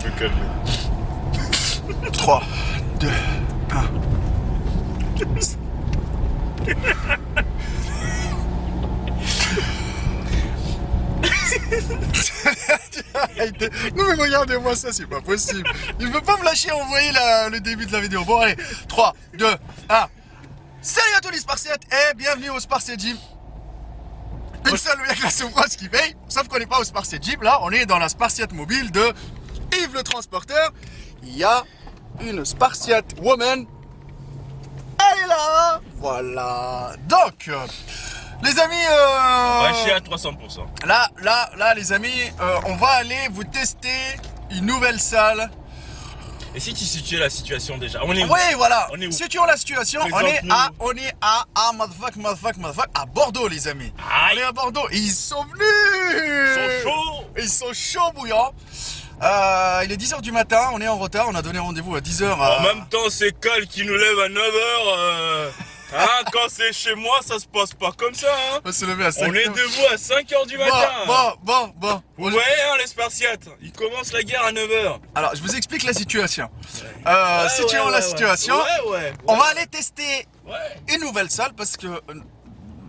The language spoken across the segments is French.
peux calmer. 3, 2, 1. Non mais regardez-moi ça, c'est pas possible. Il veut pas me lâcher envoyer le début de la vidéo. Bon allez, 3, 2, 1. Salut à tous les Spartiates et bienvenue au Spartiate Gym. Une seule avec la souffrance qui veille. Sauf qu'on n'est pas au Spartiate Gym, là on est dans la Spartiate mobile de Yves le Transporteur. Il y a une Spartiate Woman. Elle est là. Voilà. Donc les amis, On va chier à 300%. Là, les amis, on va aller vous tester une nouvelle salle. Et si tu situais la situation déjà, on est où? Oui, voilà. On est où? Situons la situation. On est à motherfuck, à Bordeaux, les amis. Aïe. On est à Bordeaux. Et ils sont venus. Ils sont chauds bouillants. Il est 10h du matin. On est en retard. On a donné rendez-vous à 10h. En même temps, c'est Cal qui nous lève à 9h. Hein, quand c'est chez moi, ça se passe pas comme ça. Hein. On s'est levé à 5h. On est debout à 5h du matin. Bon. Vous voyez, hein, les Spartiates, ils commencent la guerre à 9h. Alors, je vous explique la situation. Situons la situation. Ouais. On va aller tester une nouvelle salle parce que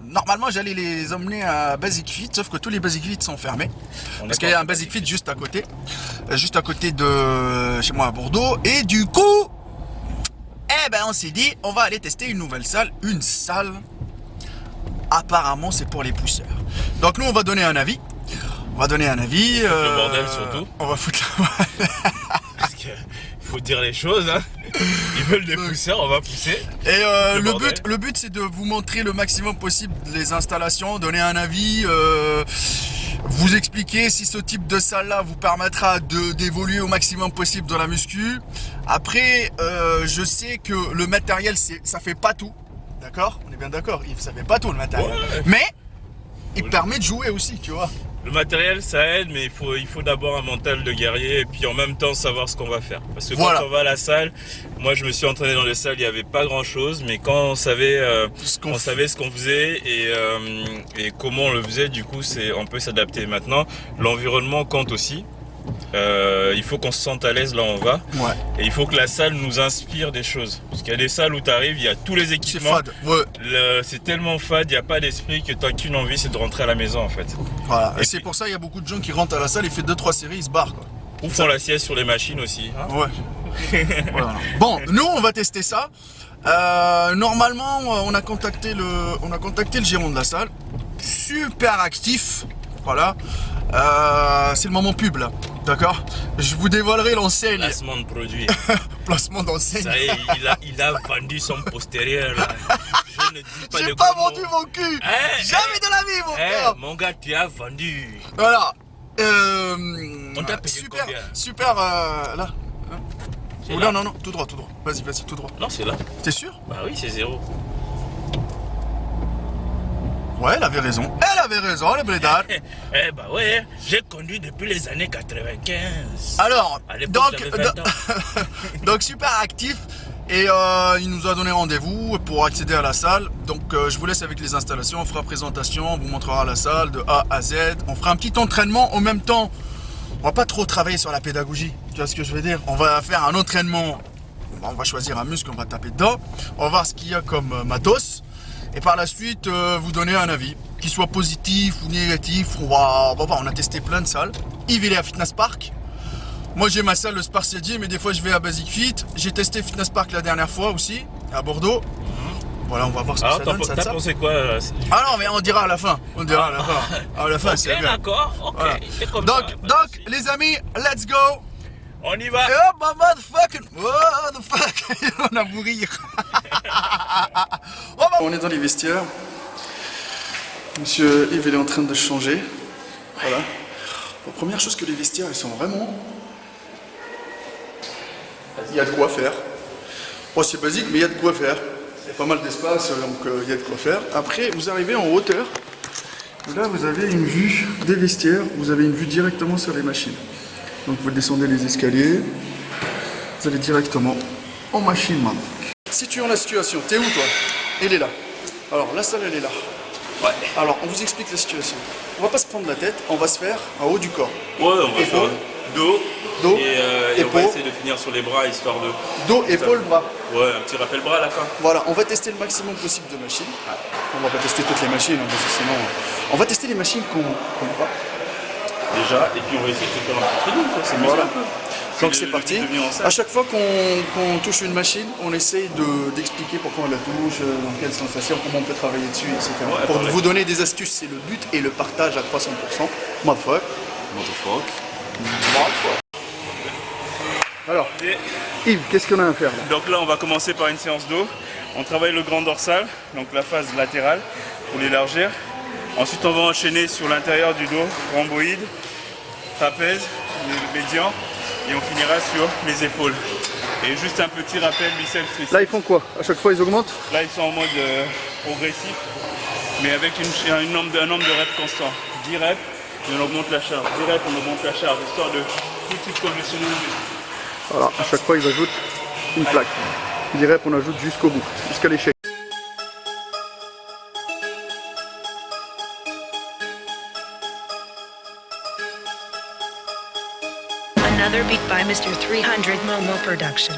normalement j'allais les emmener à Basic Fit, sauf que tous les Basic Fit sont fermés. Parce qu'il y a un Basic Fit juste à côté de chez moi à Bordeaux. Et du coup, on s'est dit, on va aller tester une nouvelle salle. Une salle, apparemment c'est pour les pousseurs. Donc nous on va donner un avis. Le bordel surtout. On va foutre le Parce qu'il faut dire les choses, hein. Ils veulent des pousseurs, on va pousser. Et le but c'est de vous montrer le maximum possible les installations, donner un avis, vous expliquer si ce type de salle là vous permettra d'évoluer au maximum possible dans la muscu. Après je sais que le matériel ça fait pas tout, d'accord? On est bien d'accord, ça fait pas tout le matériel, mais il permet de jouer aussi, tu vois. Le matériel ça aide, mais il faut d'abord un mental de guerrier et puis en même temps savoir ce qu'on va faire. Parce que quand on va à la salle, moi je me suis entraîné dans les salles, il n'y avait pas grand chose, mais quand on savait ce qu'on faisait et comment on le faisait, du coup on peut s'adapter. Maintenant, l'environnement compte aussi. Il faut qu'on se sente à l'aise là où on va. Et il faut que la salle nous inspire des choses. Parce qu'il y a des salles où tu arrives, il y a tous les équipements. C'est fade. C'est tellement fade, il n'y a pas d'esprit que tu n'as qu'une envie, c'est de rentrer à la maison en fait. Voilà. Et c'est pour ça il y a beaucoup de gens qui rentrent à la salle, ils font 2-3 séries, ils se barrent quoi. Ou font la sieste sur les machines aussi. Hein. Voilà. Bon, nous on va tester ça. Normalement on a contacté le gérant de la salle. Super actif. Voilà. C'est le moment pub là. D'accord? Je vous dévoilerai l'enseigne. Placement de produit. Placement d'enseigne. Ça y est, il a vendu son postérieur là. Je ne dis pas J'ai pas vendu mon cul. Jamais de la vie mon frère. Mon gars, tu as vendu. Voilà. On t'a payé combien? Super là. Non, tout droit. Vas-y, tout droit. Non, c'est là. T'es sûr? Bah oui, c'est 0. Ouais, elle avait raison, le blédard. Bah ouais, j'ai conduit depuis les années 95. Alors, j'avais 20 ans. donc super actif. Et il nous a donné rendez-vous pour accéder à la salle. Donc je vous laisse avec les installations, on fera présentation, on vous montrera la salle de A à Z. On fera un petit entraînement en même temps. On va pas trop travailler sur la pédagogie, tu vois ce que je veux dire? On va faire un entraînement, on va choisir un muscle, on va taper dedans. On va voir ce qu'il y a comme matos. Et par la suite, vous donner un avis, qu'il soit positif ou négatif. On va voir, on a testé plein de salles. Yves, il est à Fitness Park. Moi, j'ai ma salle, le Spartiate Gym, mais des fois, je vais à Basic Fit. J'ai testé Fitness Park la dernière fois aussi, à Bordeaux. Voilà, on va voir ce que ça donne, cette salle. T'as pensé quoi Ah non, mais on dira à la fin. À la fin, okay, c'est bien. D'accord, ok. Voilà. Donc, les amis, let's go. On y va. Oh, my motherfucking... On a vous rire. On est dans les vestiaires. Monsieur Yves, il est en train de changer. Voilà. Bon, première chose que les vestiaires, ils sont vraiment... Il y a de quoi faire. Bon, c'est basique, mais il y a de quoi faire. Il y a pas mal d'espace, donc il y a de quoi faire. Après, vous arrivez en hauteur. Là, vous avez une vue des vestiaires. Vous avez une vue directement sur les machines. Donc vous descendez les escaliers, vous allez directement en machine maintenant. Situons la situation, t'es où toi? Elle est là. Alors la salle elle est là. Ouais. Alors on vous explique la situation. On va pas se prendre la tête, on va se faire en haut du corps. Ouais, on va faire dos va essayer de finir sur les bras, histoire de... Dos, épaules, bras. Ouais, un petit rappel bras à la fin. Voilà, on va tester le maximum possible de machines. On va pas tester toutes les machines, parce que sinon... On va tester les machines qu'on pas. Déjà, et puis on va essayer de faire un petit training, quoi. C'est voilà. un peu. Donc c'est parti. À chaque fois qu'on touche une machine, on essaye d'expliquer pourquoi on la touche, dans quelle sensation, comment on peut travailler dessus, etc. Ouais, pour vous donner des astuces, c'est le but et le partage à 300%. Motherfuck. Alors, Yves, qu'est-ce qu'on a à faire là? Donc là, on va commencer par une séance dos. On travaille le grand dorsal, donc la phase latérale, pour l'élargir. Ensuite, on va enchaîner sur l'intérieur du dos, rhomboïde, trapèze, médian. Et on finira sur les épaules. Et juste un petit rappel biceps triceps. Là ils font quoi? À chaque fois ils augmentent? Là ils sont en mode progressif, mais avec un nombre de reps constant. 10 reps et on augmente la charge. 10 reps on augmente la charge, histoire de tout de suite conditionner le muscle. Voilà, à chaque fois ils ajoutent une plaque. 10 reps on ajoute jusqu'au bout, jusqu'à l'échec. Another beat by Mr. 300 Momo Production.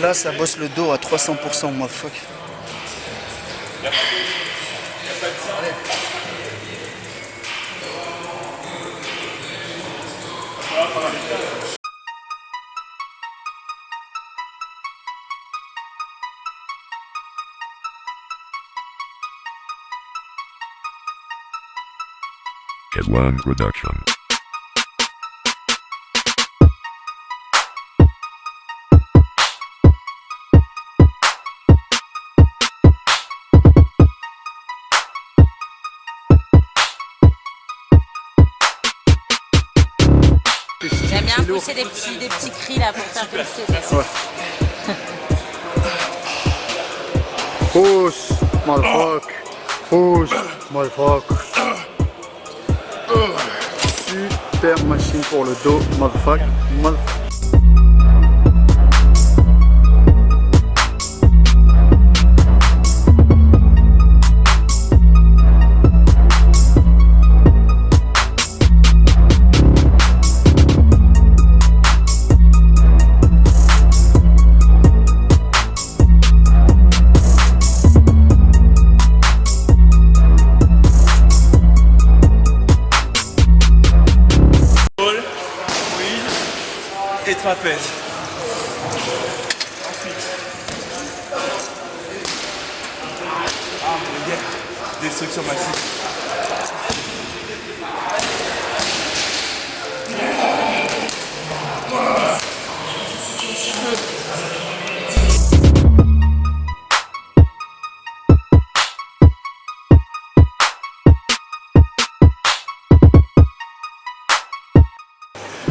Là, ça bosse le dos à 300%, moi, fuck. Headline Production. lourd. pousser des petits cris là pour faire comme c'est. Ouais. Pousse, motherfuck. Pousse, motherfuck. Super machine pour le dos, motherfuck. Et trapèze. Ensuite. Destruction massive.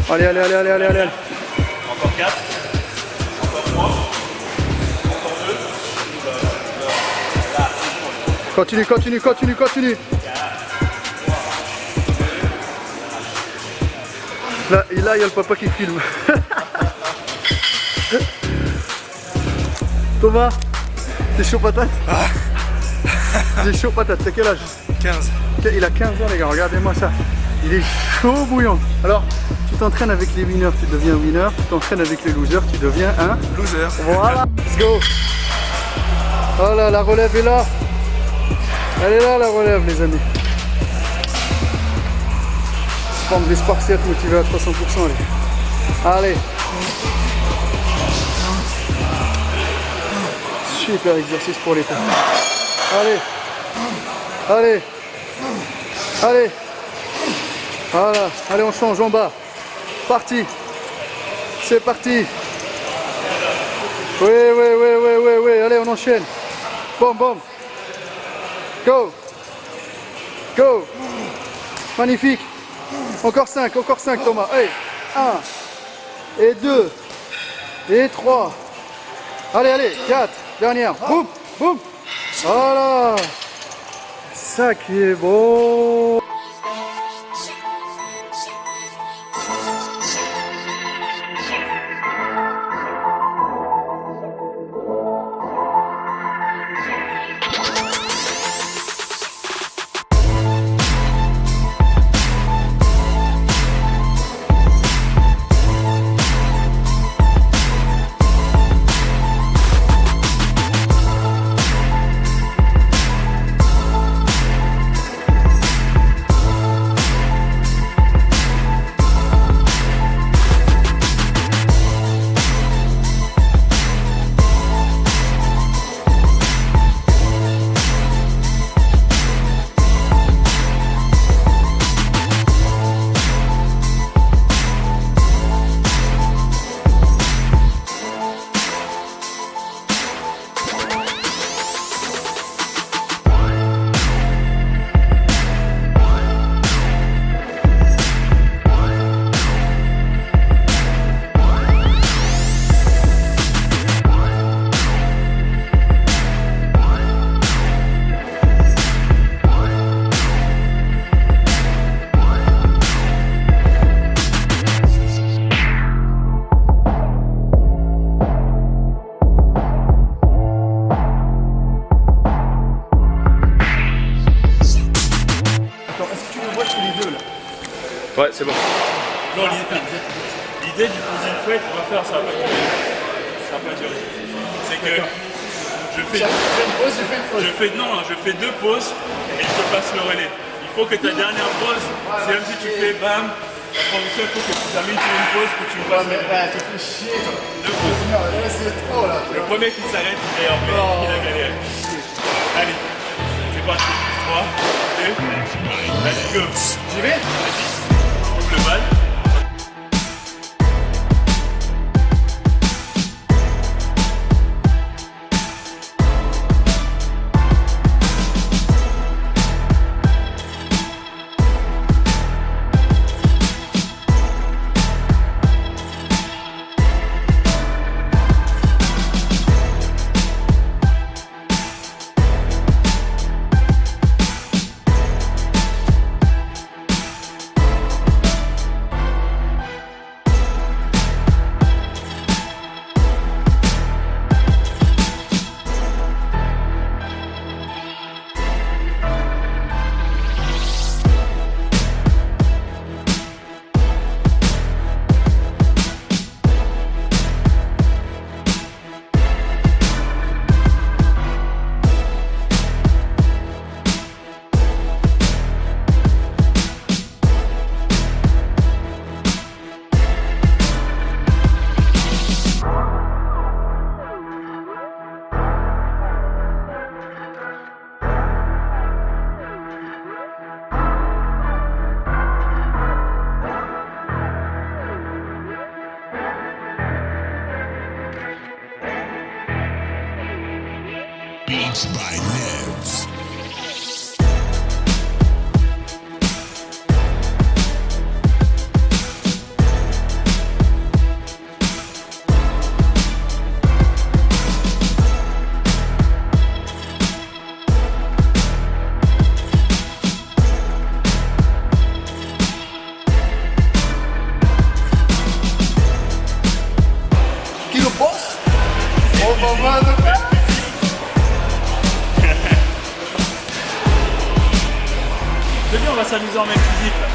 Allez. Encore 4. Encore 3. Encore 2. Continue. Là, il y a le papa qui filme. Thomas, t'es chaud patate? T'es chaud patate, t'as quel âge? 15. Il a 15 ans les gars, regardez-moi ça. Il est chaud bouillant. Alors, tu t'entraînes avec les winners, tu deviens winner. Tu t'entraînes avec les losers, tu deviens un Loser. Voilà, let's go. Oh là, la relève est là. Elle est là la relève les amis. Prendre des Spartiates motivés à 300%. Allez. Super exercice pour les temps. Allez. Voilà, allez on change en bas. Parti. C'est parti. Oui, allez on enchaîne. Bom. Go. Magnifique. Encore 5 Thomas. Hey. 1. Et 2. Et 3. Allez, 4. Dernière. Boum. Voilà. Ça qui est bon. Ouais, c'est bon. Non, l'idée du closing fight qu'on va faire, ça va pas durer. Ça va pas durer. C'est que je fais 2 pauses et je te passe le relais. Il faut que ta dernière pause, c'est même si tu fais bam, la transition, il faut que tu termines sur une pause, que tu me passes le relais. Tu fais chier. 2 pauses. Le premier qui s'arrête, d'ailleurs, il a galéré. Allez, c'est parti. 3, 2, let's go. J'y vais? Vas-y. Le bal. Mixed by Nevs. C'est bien, on va s'amuser en même physique là.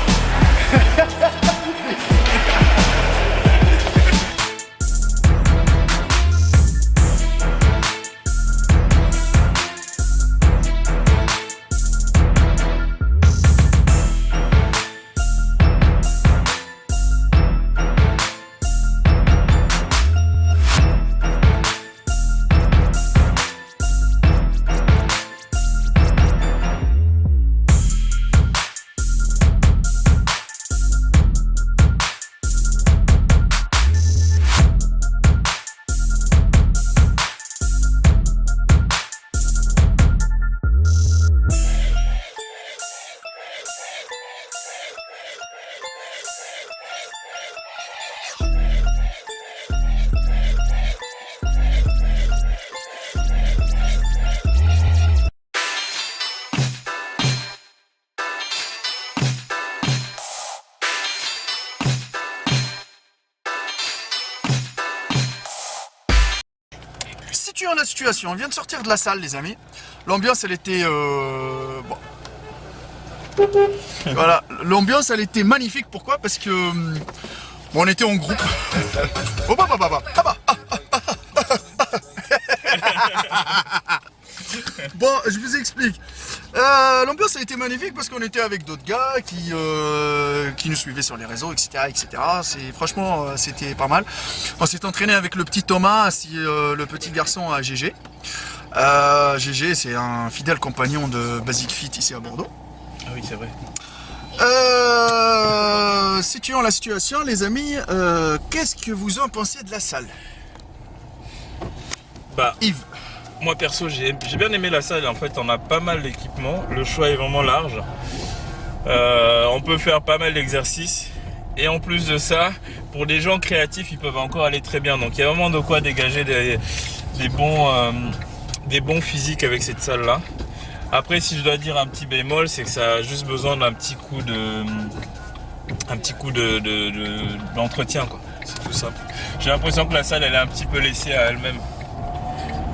Situons la situation, on vient de sortir de la salle les amis. L'ambiance elle était... bon. Voilà, l'ambiance elle était magnifique, pourquoi? Parce que... bon, on était en groupe. Oh, bah, bah, bah, bah, ah, bah, bon, je vous explique. L'ambiance a été magnifique parce qu'on était avec d'autres gars qui nous suivaient sur les réseaux, etc. etc. Franchement, c'était pas mal. On s'est entraîné avec le petit Thomas, le petit garçon à GG. GG, c'est un fidèle compagnon de Basic Fit ici à Bordeaux. Ah oui, c'est vrai. Situons la situation, les amis. Qu'est-ce que vous en pensez de la salle? Bah, Yves. moi perso, j'ai bien aimé la salle. En fait, on a pas mal d'équipements. Le choix est vraiment large. On peut faire pas mal d'exercices. Et en plus de ça, pour des gens créatifs, ils peuvent encore aller très bien. Donc, il y a vraiment de quoi dégager des bons physiques avec cette salle-là. Après, si je dois dire un petit bémol, c'est que ça a juste besoin d'un petit coup d'entretien, quoi. C'est tout simple. J'ai l'impression que la salle, elle est un petit peu laissée à elle-même.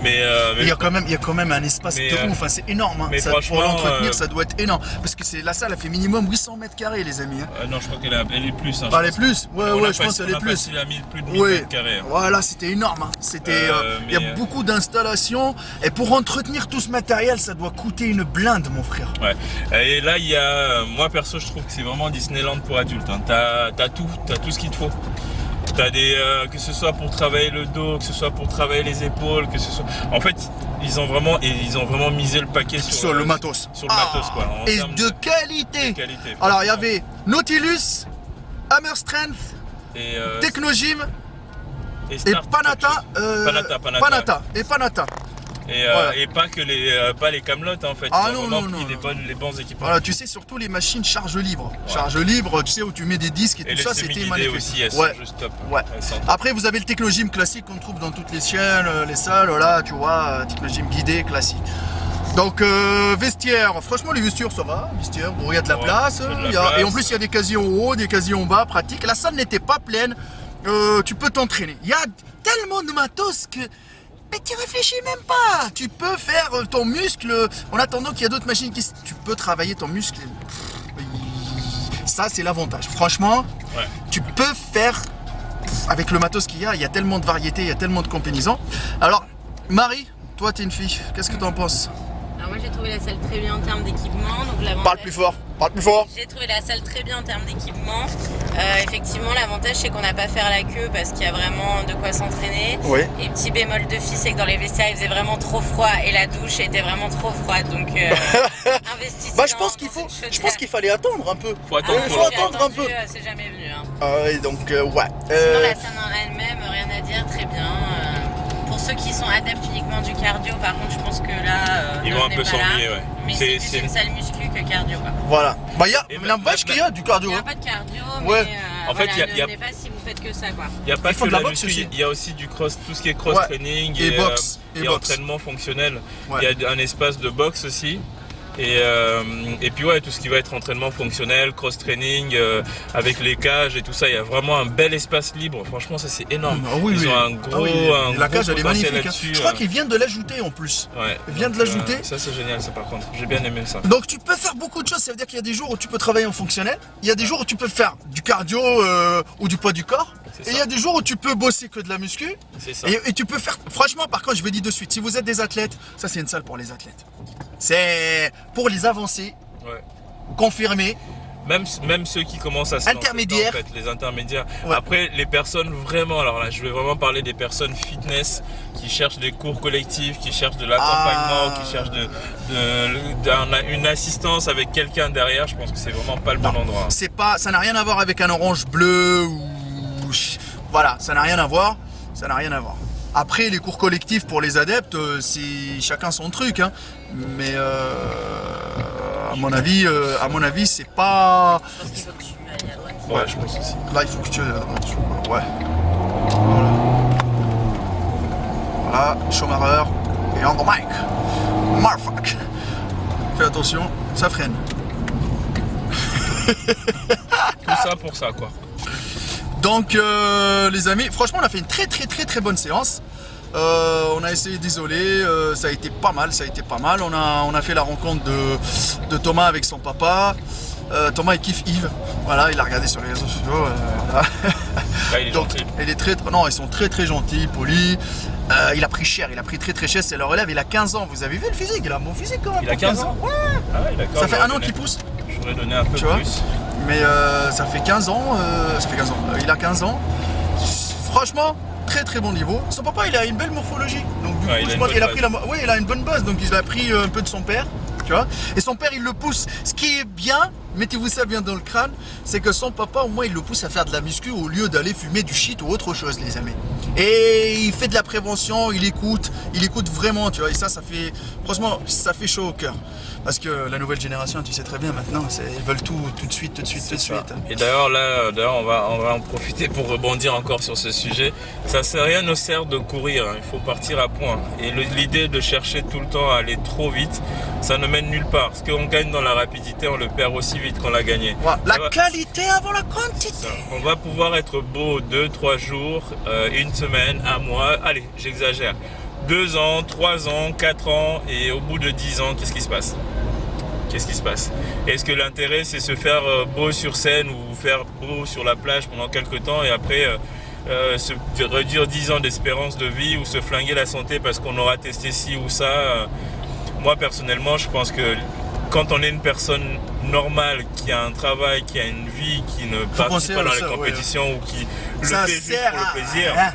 Mais il y a quand même un espace de ouf, enfin, c'est énorme. Hein. Mais Ça, franchement, pour l'entretenir, ça doit être énorme. Parce que la salle a fait minimum 800 mètres carrés, les amis. Hein. non, je crois qu'elle est plus. Hein, elle est plus. Ouais, je pense qu'elle est plus. Elle a mis plus de 1000 mètres carrés. Hein. Voilà, c'était énorme. Hein. C'était. Il y a beaucoup d'installations. Et pour entretenir tout ce matériel, ça doit coûter une blinde, mon frère. Ouais. Et là, il y a. Moi, perso, je trouve que c'est vraiment Disneyland pour adultes. Hein. T'as tout ce qu'il te faut. T'as que ce soit pour travailler le dos, que ce soit pour travailler les épaules, que ce soit. En fait, ils ont vraiment misé le paquet sur le matos. Sur le matos, quoi. Et de qualité. Alors, il y avait Nautilus, Hammer Strength, Technogym et Panata. Panata. Et pas que les camelotes en fait. Non. Les bons équipements. Voilà, tu sais, surtout les machines charge libre. Ouais. Charge libre, tu sais, où tu mets des disques et tout ça, c'était magnifique. Aussi, elles sont juste top. Ouais. Après, vous avez le Technogym classique qu'on trouve dans toutes les chaînes, les salles, là, tu vois, Technogym guidé, classique. Donc, vestiaire, franchement, les vestiaires, ça va. Vestiaire, bon, il y a de la place. Et en plus, il y a des casiers en haut, des casiers en bas, pratique. La salle n'était pas pleine. Tu peux t'entraîner. Il y a tellement de matos que. Mais tu réfléchis même pas. Tu peux faire ton muscle en attendant qu'il y a d'autres machines qui... Tu peux travailler ton muscle. Ça, c'est l'avantage. Franchement, tu peux faire avec le matos qu'il y a. Il y a tellement de variétés, il y a tellement de combinaisons. Alors, Marie, toi, t'es une fille. Qu'est-ce que t'en penses? Alors moi, j'ai trouvé la salle très bien en termes d'équipement. Parle plus fort. Parle plus fort. J'ai trouvé la salle très bien en termes d'équipement. Effectivement, l'avantage, c'est qu'on n'a pas à faire la queue parce qu'il y a vraiment de quoi s'entraîner. Oui. Et petit bémol de fille, c'est que dans les vestiaires, il faisait vraiment trop froid et la douche était vraiment trop froide. Donc, investissez. Bah, je pense qu'il fallait attendre un peu. Faut attendre un peu. C'est jamais venu. Hein. Et donc, ouais. Sinon, la salle en elle-même, rien à dire, très bien. Pour ceux qui sont adeptes uniquement du cardio, par contre, je pense que là, ils vont un peu s'ennuyer, ouais. Mais c'est plus une salle muscu que cardio, quoi. Voilà. Bah, Et n'empêche qu'il y a du cardio. Il n'y a hein. pas de cardio, Ouais. mais En fait, voilà, il y a- ne venez pas si vous faites que ça, quoi. Il n'y a pas Ils font que de la la boxe muscu, aussi. il y a aussi du cross, tout ce qui est cross-training Et boxe. et entraînement fonctionnel. Ouais. Il y a un espace de boxe aussi. Et puis ouais, tout ce qui va être entraînement fonctionnel, cross-training, avec les cages et tout ça, il y a vraiment un bel espace libre. Franchement, ça c'est énorme. Ah oui, Ils oui. ont un Ah gros, oui. un Et la gros cage, elle est potentiel magnifique. hein. là-dessus. Je crois qu'ils viennent de l'ajouter en plus. Ouais. Ils viennent de Donc, l'ajouter. ça c'est génial, ça par contre. J'ai bien aimé ça. Donc tu peux faire beaucoup de choses, ça veut dire qu'il y a des jours où tu peux travailler en fonctionnel, il y a des jours où tu peux faire du cardio ou du poids du corps, C'est et ça. il y a des jours où tu peux bosser que de la muscu, C'est ça. et tu peux faire, franchement par contre je vais dire de suite, si vous êtes des athlètes, ça c'est une salle pour les athlètes. C'est pour les avancés, Ouais. confirmés, Même ceux qui commencent à se lancer Intermédiaires. dedans, en fait, les intermédiaires. Ouais. Après, les personnes vraiment, alors là, je vais vraiment parler des personnes fitness qui cherchent des cours collectifs, qui cherchent de l'accompagnement, qui cherchent une assistance avec quelqu'un derrière. Je pense que c'est vraiment pas le bon endroit. c'est pas, ça n'a rien à voir avec un orange bleu ou voilà, ça n'a rien à voir, ça n'a rien à voir. Après les cours collectifs pour les adeptes, c'est chacun son truc, hein. Mais à mon avis, c'est pas. Je pense qu'il faut que tu ailles à droite. Ouais, je pense aussi. Là, il faut que tu ailles à droite. Ouais. Voilà, Schumacher et on the mic. Marfuck. Fais attention, ça freine. Tout ça pour ça, quoi. Donc les amis, franchement on a fait une très bonne séance. On a essayé d'isoler, ça a été pas mal, On a fait la rencontre de Thomas avec son papa. Thomas il kiffe Yves, voilà, il a regardé sur les réseaux sociaux. Voilà. Là, il est Donc, gentil. il est non, ils sont très gentils, polis. Il a pris cher, il a pris très cher, c'est le relève, il a 15 ans, vous avez vu le physique, il a un bon physique quand même. Il a pour 15 ans. Ouais. Ah ouais, d'accord. Ça fait j'aurais un an donné- qu'il pousse. J'aurais donné un peu Tu vois plus. Mais ça fait 15 ans, il a 15 ans. Franchement, très bon niveau. Son papa, il a une belle morphologie. Donc du Ouais, coup, il a je une pense bonne qu'il a base. pris il a une bonne base. Donc il a pris un peu de son père, tu vois. Et son père, il le pousse. Ce qui est bien, mettez-vous ça bien dans le crâne, c'est que son papa, au moins, il le pousse à faire de la muscu au lieu d'aller fumer du shit ou autre chose, les amis. Et il fait de la prévention, il écoute vraiment, tu vois. Et ça fait, franchement, ça fait chaud au cœur. Parce que la nouvelle génération, tu sais très bien maintenant, ils veulent tout de suite. Et d'ailleurs on va en profiter pour rebondir encore sur ce sujet. Ça sert rien ne sert de courir, hein. Il faut partir à point. Et l'idée de chercher tout le temps à aller trop vite, ça ne mène nulle part. Ce qu'on gagne dans la rapidité, on le perd aussi vite qu'on l'a gagné. Voilà. Ça La va- qualité avant la quantité. ça. On va pouvoir être beau 2-3 jours, une semaine, un mois, allez, j'exagère. 2 ans, 3 ans, 4 ans, et au bout de 10 ans, qu'est-ce qui se passe? Est-ce que l'intérêt c'est se faire beau sur scène ou faire beau sur la plage pendant quelques temps et après se réduire 10 ans d'espérance de vie ou se flinguer la santé parce qu'on aura testé ci ou ça? Moi personnellement, je pense que quand on est une personne normale qui a un travail, qui a une vie, qui ne participe pas dans les compétitions ou qui le Ça fait juste sert pour le à plaisir, rien.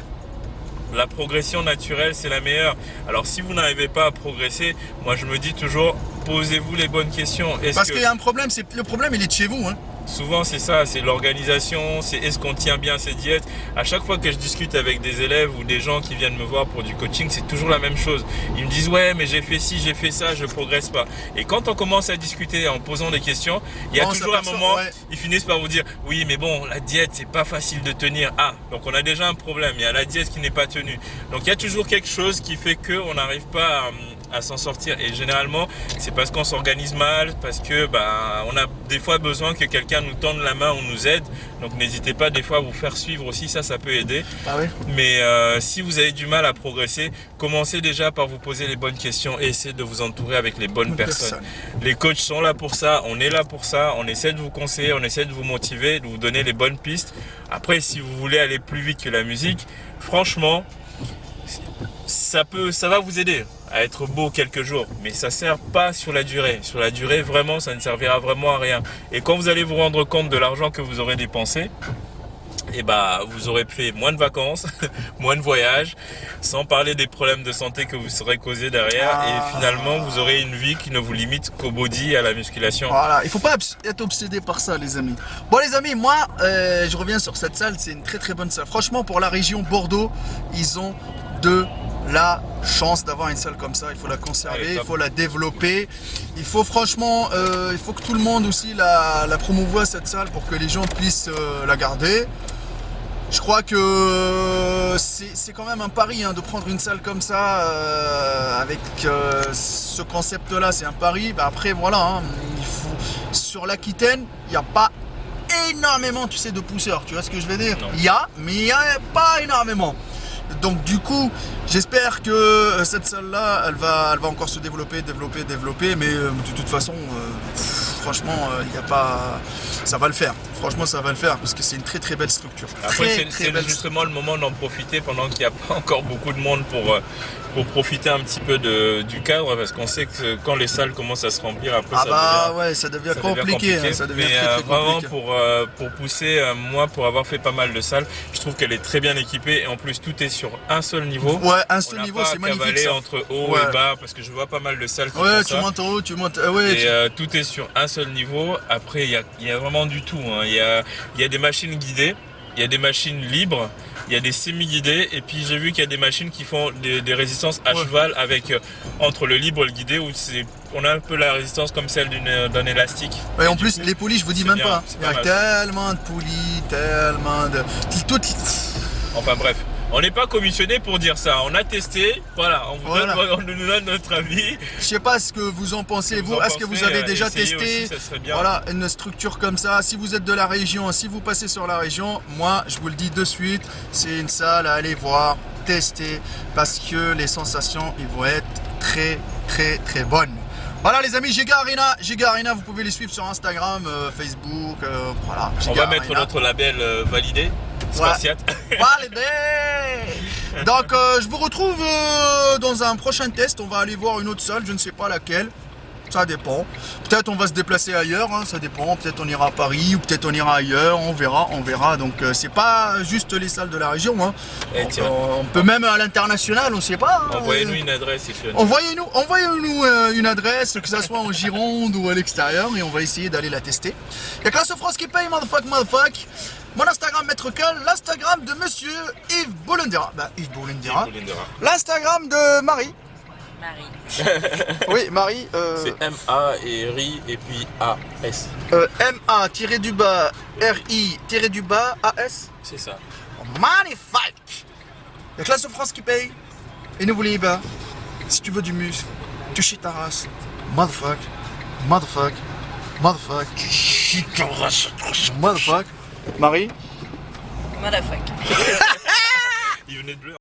la progression naturelle, c'est la meilleure. Alors si vous n'arrivez pas à progresser, moi je me dis toujours, posez-vous les bonnes questions. Parce qu'il y a un problème, le problème il est de chez vous. Hein. Souvent c'est ça, c'est l'organisation, c'est est-ce qu'on tient bien ses diètes. À chaque fois que je discute avec des élèves ou des gens qui viennent me voir pour du coaching, c'est toujours la même chose. Ils me disent ouais mais j'ai fait ci, j'ai fait ça, je progresse pas. Et quand on commence à discuter en posant des questions, il y a On toujours un s'aperçoit, moment, ouais. ils finissent par vous dire oui mais bon la diète c'est pas facile de tenir. Ah donc on a déjà un problème, il y a la diète qui n'est pas tenue. Donc il y a toujours quelque chose qui fait qu'on n'arrive pas à s'en sortir, et généralement c'est parce qu'on s'organise mal, parce que on a des fois besoin que quelqu'un nous tende la main ou nous aide. Donc n'hésitez pas des fois à vous faire suivre aussi, ça peut aider. Ah oui. Mais si vous avez du mal à progresser, commencez déjà par vous poser les bonnes questions et essayez de vous entourer avec les bonnes personnes. Les coachs sont là pour ça, on est là pour ça, on essaie de vous conseiller, on essaie de vous motiver, de vous donner les bonnes pistes. Après si vous voulez aller plus vite que la musique, franchement ça va vous aider à être beau quelques jours, mais ça sert pas sur la durée. Sur la durée, vraiment, ça ne servira vraiment à rien. Et quand vous allez vous rendre compte de l'argent que vous aurez dépensé, et vous aurez fait moins de vacances, moins de voyages, sans parler des problèmes de santé que vous serez causés derrière. Et finalement, vous aurez une vie qui ne vous limite qu'au body et à la musculation. Voilà, il faut pas être obsédé par ça, les amis. Bon, les amis, moi, je reviens sur cette salle. C'est une très bonne salle. Franchement, pour la région Bordeaux, ils ont de la chance d'avoir une salle comme ça. Il faut la conserver, il faut la développer. Il faut franchement, il faut que tout le monde aussi la promouvoie cette salle pour que les gens puissent la garder. Je crois que c'est quand même un pari hein, de prendre une salle comme ça avec ce concept-là. C'est un pari. Bah, après, voilà, hein, il faut, sur l'Aquitaine, il n'y a pas énormément, tu sais, de pousseurs. Tu vois ce que je veux dire? Il y a, mais il n'y a pas énormément. Donc du coup, j'espère que cette salle-là, elle va encore se développer, mais de toute façon, franchement, il n'y a pas... Ça va le faire, franchement ça va le faire, parce que c'est une très très belle structure. Après c'est justement le moment d'en profiter pendant qu'il n'y a pas encore beaucoup de monde pour profiter un petit peu du cadre, parce qu'on sait que quand les salles commencent à se remplir, après ça devient compliqué. Hein, ça devient très vraiment compliqué. pour pousser, moi pour avoir fait pas mal de salles, je trouve qu'elle est très bien équipée, et en plus tout est sur un seul niveau. Ouais, un seul niveau, c'est magnifique. On n'a pas cavaler entre haut et bas, parce que je vois pas mal de salles qui font tu ça. montes en haut, tu montes... tout est sur un seul niveau. Après il y a vraiment du tout, hein. Il y a des machines guidées, il y a des machines libres, il y a des semi-guidés, et puis j'ai vu qu'il y a des machines qui font des résistances à cheval avec entre le libre et le guidé, où on a un peu la résistance comme celle d'un élastique. Et en plus, les poulies, je vous dis même pas. Il y a tellement de poulies, tellement de... Enfin bref. On n'est pas commissionné pour dire ça, on a testé, voilà, on nous donne notre avis. Je sais pas ce que vous en pensez, vous, est-ce que vous avez déjà testé aussi, ça serait bien. Voilà, une structure comme ça, si vous êtes de la région, si vous passez sur la région, moi je vous le dis de suite, c'est une salle à aller voir, tester, parce que les sensations, ils vont être très très très bonnes. Voilà les amis, Giga Arena, vous pouvez les suivre sur Instagram, Facebook, voilà. On va mettre notre label validé. Spartiate. Validé. Donc je vous retrouve dans un prochain test. On va aller voir une autre salle, je ne sais pas laquelle. Ça dépend. Peut-être on va se déplacer ailleurs, hein, ça dépend. Peut-être on ira à Paris ou peut-être on ira ailleurs. On verra. Donc c'est pas juste les salles de la région. Hein. On peut même à l'international, on sait pas. Hein. Envoyez-nous une adresse. Envoyez-nous une adresse, que ça soit en Gironde ou à l'extérieur, et on va essayer d'aller la tester. Il y a Classe of France qui paye, motherfuck. Mon Instagram Maître Cal, l'Instagram de Monsieur Yves Bolendera. Yves Bolendera. L'Instagram de Marie. Oui, Marie. C'est M-A et RI et puis A-S. M-A-RI-A-S. C'est ça. Magnifique. Il y a Classe of France qui paye. Et n'oubliez pas, si tu veux du muscle, tu chies ta race. Motherfuck. Marie. Motherfuck. Il venait de bleu.